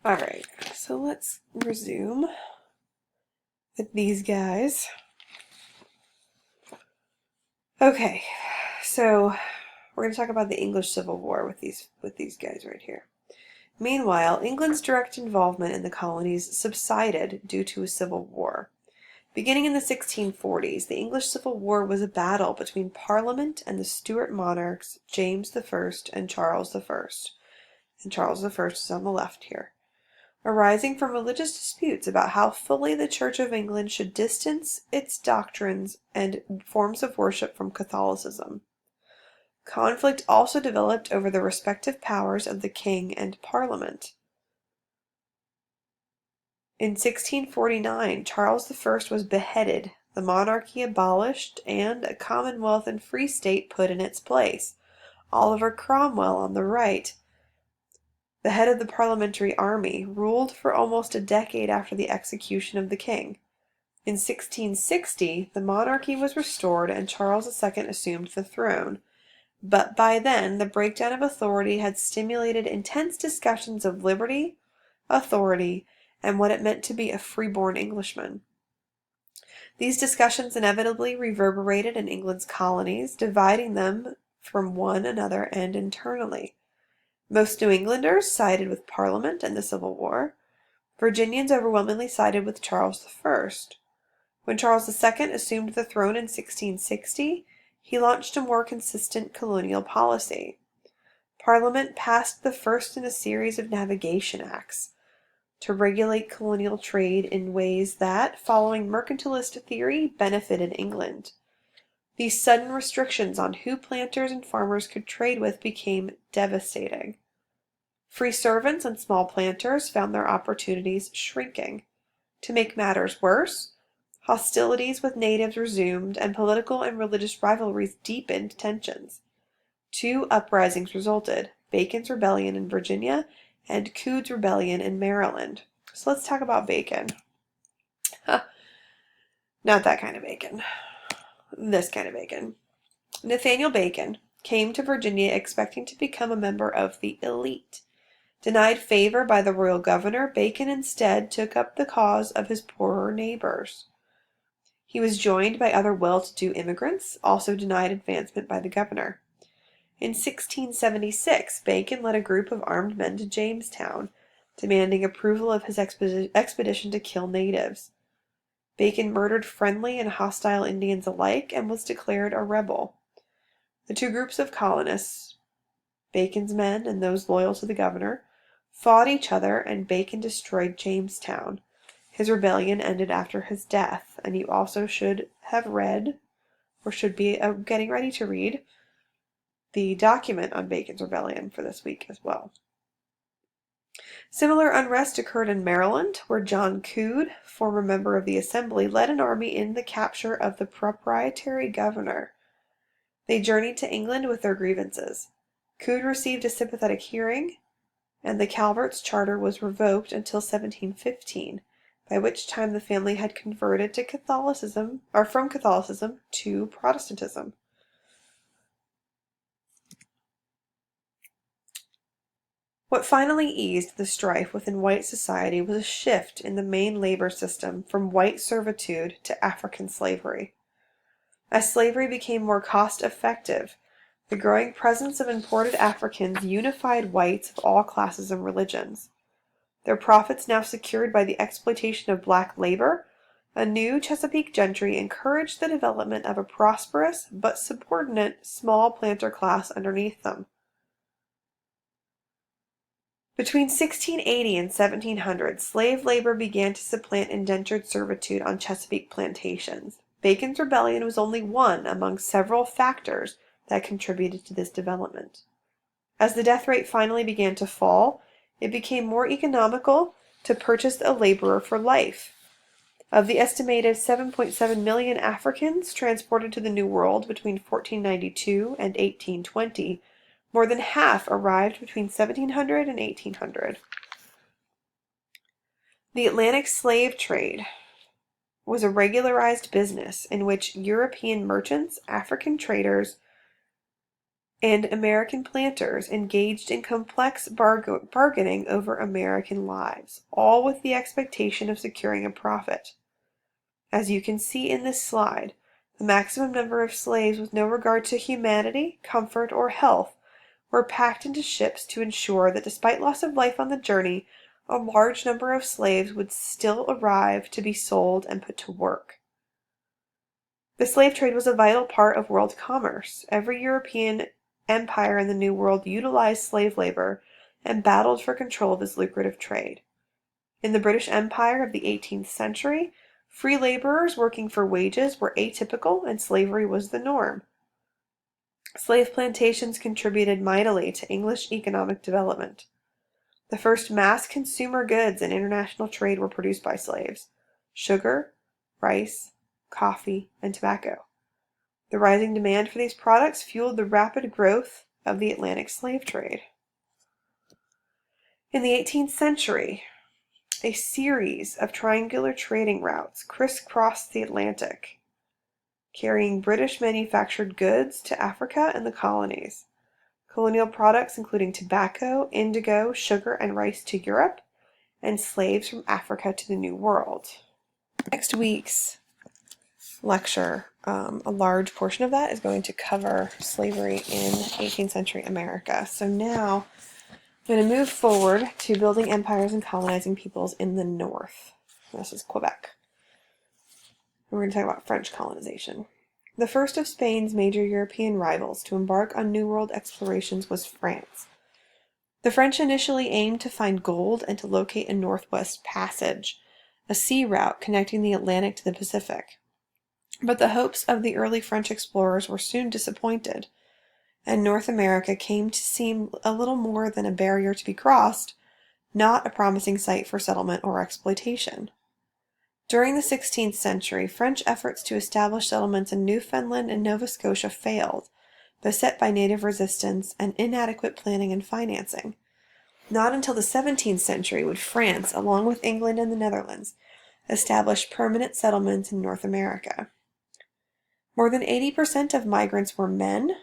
Alright, so let's resume with these guys. Okay, so we're going to talk about the English Civil War with these guys right here. Meanwhile, England's direct involvement in the colonies subsided due to a civil war. Beginning in the 1640s, the English Civil War was a battle between Parliament and the Stuart monarchs James I and Charles I. And Charles I is on the left here. Arising from religious disputes about how fully the Church of England should distance its doctrines and forms of worship from Catholicism. Conflict also developed over the respective powers of the king and Parliament. In 1649, Charles I was beheaded, the monarchy abolished, and a commonwealth and free state put in its place. Oliver Cromwell, on the right, the head of the parliamentary army, ruled for almost a decade after the execution of the king. In 1660, the monarchy was restored and Charles II assumed the throne. But by then, the breakdown of authority had stimulated intense discussions of liberty, authority, and what it meant to be a freeborn Englishman. These discussions inevitably reverberated in England's colonies, dividing them from one another and internally. Most New Englanders sided with Parliament and the Civil War. Virginians overwhelmingly sided with Charles I. When Charles II assumed the throne in 1660, he launched a more consistent colonial policy. Parliament passed the first in a series of navigation acts to regulate colonial trade in ways that, following mercantilist theory, benefited England. These sudden restrictions on who planters and farmers could trade with became devastating. Free servants and small planters found their opportunities shrinking. To make matters worse, hostilities with natives resumed and political and religious rivalries deepened tensions. Two uprisings resulted, Bacon's Rebellion in Virginia and Cood's Rebellion in Maryland. So let's talk about Bacon. Not that kind of bacon. This kind of bacon. Nathaniel Bacon came to Virginia expecting to become a member of the elite. Denied favor by the royal governor, Bacon instead took up the cause of his poorer neighbors. He was joined by other well-to-do immigrants, also denied advancement by the governor. In 1676, Bacon led a group of armed men to Jamestown, demanding approval of his expedition to kill natives. Bacon murdered friendly and hostile Indians alike and was declared a rebel. The two groups of colonists, Bacon's men and those loyal to the governor, fought each other, and Bacon destroyed Jamestown. His rebellion ended after his death, and you also should have read, or should be getting ready to read, the document on Bacon's rebellion for this week as well. Similar unrest occurred in Maryland, where John Coode, former member of the Assembly, led an army in the capture of the proprietary governor. They journeyed to England with their grievances. Coode received a sympathetic hearing, and the Calvert's charter was revoked until 1715, by which time the family had converted to Catholicism, or from Catholicism to Protestantism. What finally eased the strife within white society was a shift in the main labor system from white servitude to African slavery. As slavery became more cost-effective, the growing presence of imported Africans unified whites of all classes and religions. Their profits now secured by the exploitation of black labor, a new Chesapeake gentry encouraged the development of a prosperous but subordinate small planter class underneath them. Between 1680 and 1700, slave labor began to supplant indentured servitude on Chesapeake plantations. Bacon's rebellion was only one among several factors that contributed to this development. As the death rate finally began to fall, it became more economical to purchase a laborer for life. Of the estimated 7.7 million Africans transported to the New World between 1492 and 1820, more than half arrived between 1700 and 1800. The Atlantic slave trade was a regularized business in which European merchants, African traders, and American planters engaged in complex bargaining over American lives, all with the expectation of securing a profit. As you can see in this slide, the maximum number of slaves with no regard to humanity, comfort, or health were packed into ships to ensure that despite loss of life on the journey, a large number of slaves would still arrive to be sold and put to work. The slave trade was a vital part of world commerce. Every European empire in the New World utilized slave labor and battled for control of this lucrative trade. In the British Empire of the 18th century, free laborers working for wages were atypical and slavery was the norm. Slave plantations contributed mightily to English economic development. The first mass consumer goods in international trade were produced by slaves: sugar, rice, coffee, and tobacco. The rising demand for these products fueled the rapid growth of the Atlantic slave trade. In the 18th century, a series of triangular trading routes crisscrossed the Atlantic, carrying British manufactured goods to Africa and the colonies. Colonial products including tobacco, indigo, sugar, and rice to Europe, and slaves from Africa to the New World. Next week's lecture, a large portion of that is going to cover slavery in 18th century America. So now I'm going to move forward to building empires and colonizing peoples in the north. This is Quebec. We're going to talk about French colonization. The first of Spain's major European rivals to embark on New World explorations was France. The French initially aimed to find gold and to locate a Northwest Passage, a sea route connecting the Atlantic to the Pacific. But the hopes of the early French explorers were soon disappointed, and North America came to seem a little more than a barrier to be crossed, not a promising site for settlement or exploitation. During the 16th century, French efforts to establish settlements in Newfoundland and Nova Scotia failed, beset by native resistance and inadequate planning and financing. Not until the 17th century would France, along with England and the Netherlands, establish permanent settlements in North America. More than 80% of migrants were men.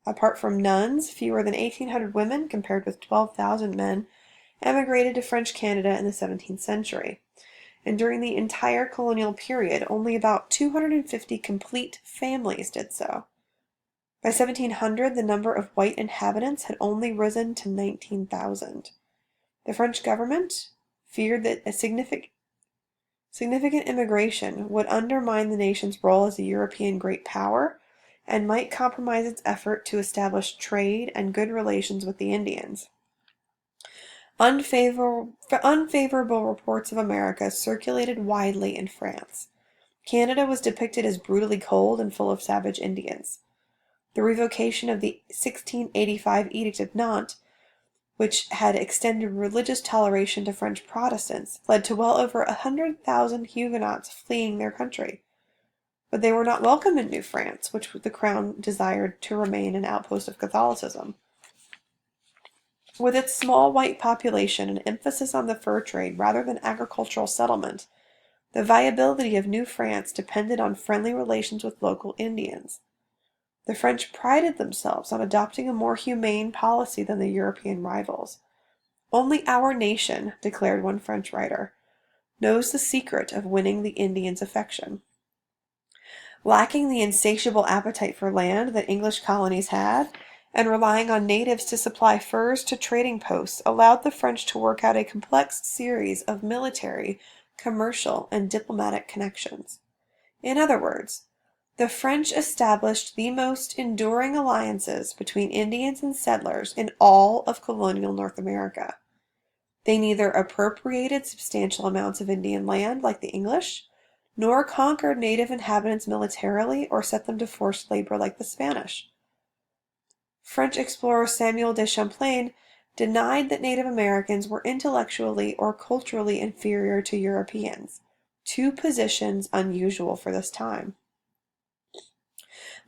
Apart from nuns, fewer than 1,800 women, compared with 12,000 men, emigrated to French Canada in the 17th century. And during the entire colonial period, only about 250 complete families did so. By 1700, the number of white inhabitants had only risen to 19,000. The French government feared that a significant immigration would undermine the nation's role as a European great power and might compromise its effort to establish trade and good relations with the Indians. Unfavorable reports of America circulated widely in France. Canada was depicted as brutally cold and full of savage Indians. The revocation of the 1685 Edict of Nantes, which had extended religious toleration to French Protestants, led to well over 100,000 Huguenots fleeing their country. But they were not welcome in New France, which the crown desired to remain an outpost of Catholicism. With its small white population and emphasis on the fur trade rather than agricultural settlement, the viability of New France depended on friendly relations with local Indians. The French prided themselves on adopting a more humane policy than the European rivals. "Only our nation," declared one French writer, "knows the secret of winning the Indian's affection." Lacking the insatiable appetite for land that English colonies had, and relying on natives to supply furs to trading posts, allowed the French to work out a complex series of military, commercial, and diplomatic connections. In other words, the French established the most enduring alliances between Indians and settlers in all of colonial North America. They neither appropriated substantial amounts of Indian land like the English, nor conquered native inhabitants militarily or set them to forced labor like the Spanish. French explorer Samuel de Champlain denied that Native Americans were intellectually or culturally inferior to Europeans, two positions unusual for this time.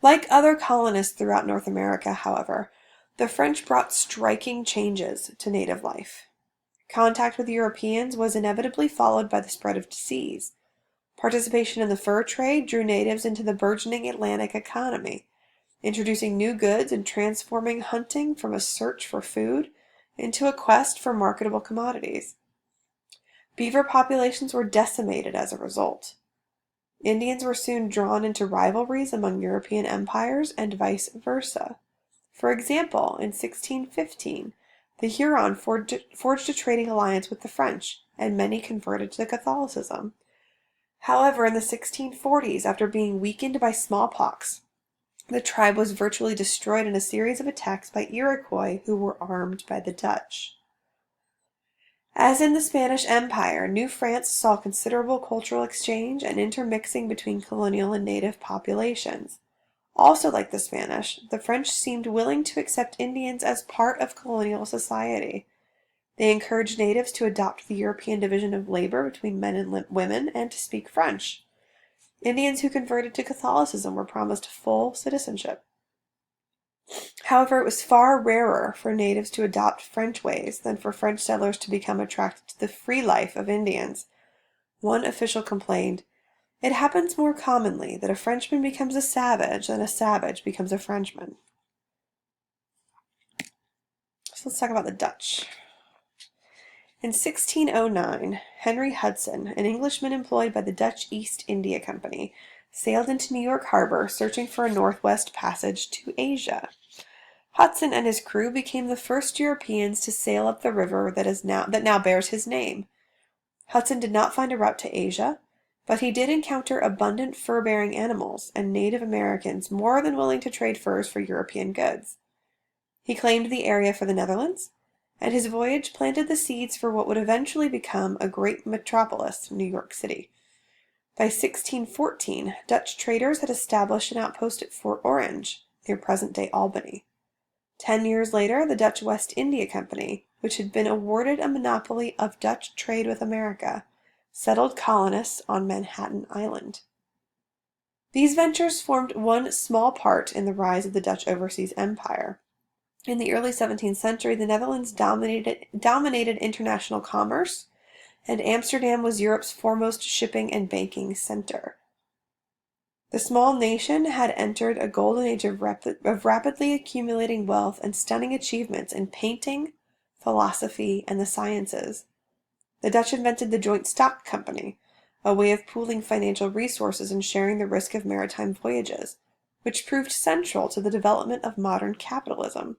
Like other colonists throughout North America, however, the French brought striking changes to native life. Contact with Europeans was inevitably followed by the spread of disease. Participation in the fur trade drew natives into the burgeoning Atlantic economy. introducing new goods and transforming hunting from a search for food into a quest for marketable commodities. Beaver populations were decimated as a result. Indians were soon drawn into rivalries among European empires and vice versa. For example, in 1615, the Huron forged a trading alliance with the French, and many converted to Catholicism. However, in the 1640s, after being weakened by smallpox, the tribe was virtually destroyed in a series of attacks by Iroquois who were armed by the Dutch. As in the Spanish Empire, New France saw considerable cultural exchange and intermixing between colonial and native populations. Also like the Spanish, the French seemed willing to accept Indians as part of colonial society. They encouraged natives to adopt the European division of labor between men and women and to speak French. Indians who converted to Catholicism were promised full citizenship. However, it was far rarer for natives to adopt French ways than for French settlers to become attracted to the free life of Indians. One official complained, "It happens more commonly that a Frenchman becomes a savage than a savage becomes a Frenchman." So let's talk about the Dutch. In 1609, Henry Hudson, an Englishman employed by the Dutch East India Company, sailed into New York Harbor searching for a northwest passage to Asia. Hudson and his crew became the first Europeans to sail up the river that now bears his name. Hudson did not find a route to Asia, but he did encounter abundant fur-bearing animals and Native Americans more than willing to trade furs for European goods. He claimed the area for the Netherlands, and his voyage planted the seeds for what would eventually become a great metropolis, New York City. By 1614, Dutch traders had established an outpost at Fort Orange, near present-day Albany. 10 years later, the Dutch West India Company, which had been awarded a monopoly of Dutch trade with America, settled colonists on Manhattan Island. These ventures formed one small part in the rise of the Dutch overseas empire. In the early 17th century, the Netherlands dominated international commerce, and Amsterdam was Europe's foremost shipping and banking center. The small nation had entered a golden age of rapidly accumulating wealth and stunning achievements in painting, philosophy, and the sciences. The Dutch invented the joint stock company, a way of pooling financial resources and sharing the risk of maritime voyages, which proved central to the development of modern capitalism.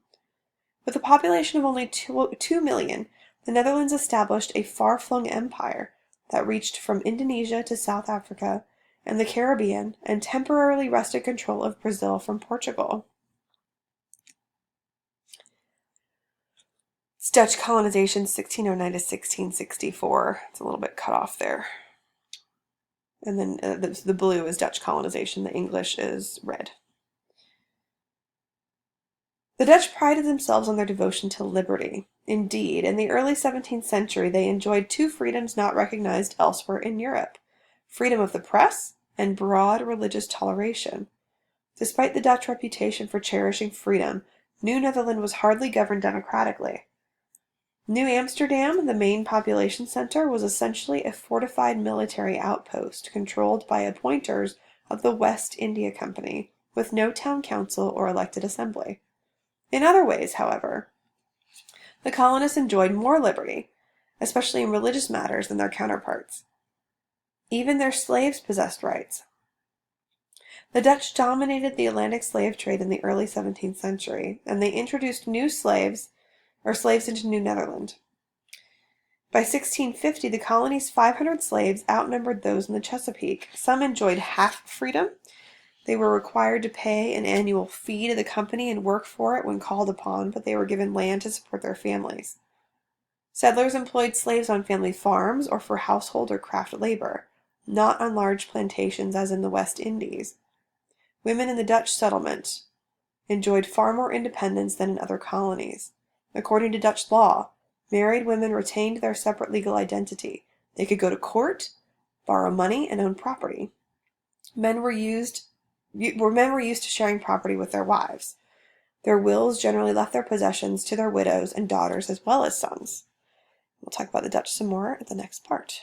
With a population of only 2 million, the Netherlands established a far-flung empire that reached from Indonesia to South Africa and the Caribbean and temporarily wrested control of Brazil from Portugal. It's Dutch colonization, 1609 to 1664. It's a little bit cut off there. And then the blue is Dutch colonization, the English is red. The Dutch prided themselves on their devotion to liberty. Indeed, in the early 17th century, they enjoyed two freedoms not recognized elsewhere in Europe: freedom of the press and broad religious toleration. Despite the Dutch reputation for cherishing freedom, New Netherland was hardly governed democratically. New Amsterdam, the main population center, was essentially a fortified military outpost controlled by appointers of the West India Company, with no town council or elected assembly. In other ways, however, the colonists enjoyed more liberty, especially in religious matters, than their counterparts. Even their slaves possessed rights. The Dutch dominated the Atlantic slave trade in the early 17th century, and they introduced slaves into New Netherland. By 1650, the colony's 500 slaves outnumbered those in the Chesapeake. Some enjoyed half freedom. They were required to pay an annual fee to the company and work for it when called upon, but they were given land to support their families. Settlers employed slaves on family farms or for household or craft labor, not on large plantations as in the West Indies. Women in the Dutch settlement enjoyed far more independence than in other colonies. According to Dutch law, married women retained their separate legal identity. They could go to court, borrow money, and own property. Men were used to sharing property with their wives. Their wills generally left their possessions to their widows and daughters as well as sons. We'll talk about the Dutch some more at the next part.